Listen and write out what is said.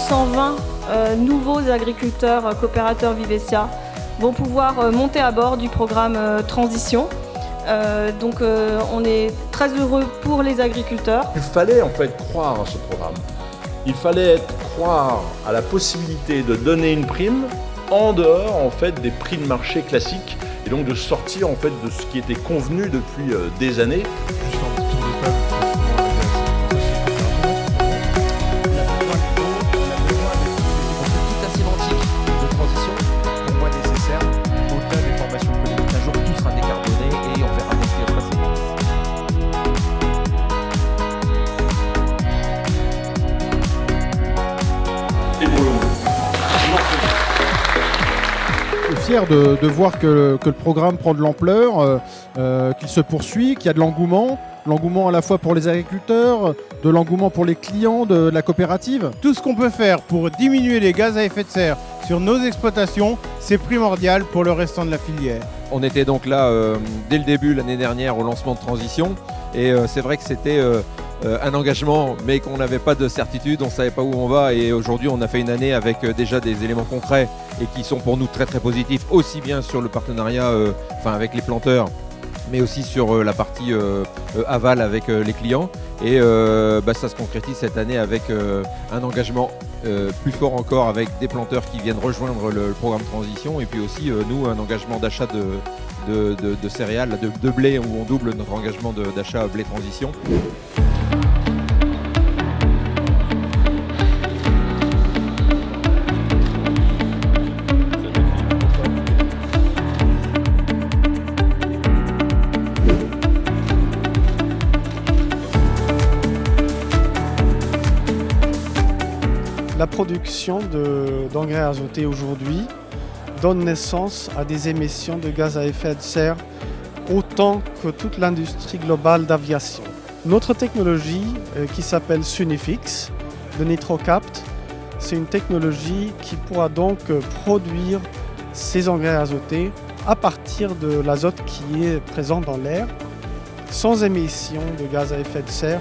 220 nouveaux agriculteurs coopérateurs Vivescia vont pouvoir monter à bord du programme Transition. Donc on est très heureux pour les agriculteurs. Il fallait en fait croire à ce programme. Il fallait croire à la possibilité de donner une prime en dehors en fait des prix de marché classiques et donc de sortir en fait de ce qui était convenu depuis des années. Fier de voir que le programme prend de l'ampleur, qu'il se poursuit, qu'il y a de l'engouement à la fois pour les agriculteurs, de l'engouement pour les clients de la coopérative. Tout ce qu'on peut faire pour diminuer les gaz à effet de serre sur nos exploitations, c'est primordial pour le restant de la filière. On était donc là dès le début l'année dernière au lancement de Transition et c'est vrai que c'était un engagement mais qu'on n'avait pas de certitude, on ne savait pas où on va et aujourd'hui on a fait une année avec déjà des éléments concrets et qui sont pour nous très très positifs, aussi bien sur le partenariat avec les planteurs mais aussi sur la partie aval avec les clients et ça se concrétise cette année avec un engagement plus fort encore avec des planteurs qui viennent rejoindre le programme Transition et puis aussi nous un engagement d'achat de céréales, de blé où on double notre engagement d'achat blé Transition. La production d'engrais azotés aujourd'hui donne naissance à des émissions de gaz à effet de serre autant que toute l'industrie globale d'aviation. Notre technologie qui s'appelle Sunifix de NitroCapt, c'est une technologie qui pourra donc produire ces engrais azotés à partir de l'azote qui est présent dans l'air sans émission de gaz à effet de serre.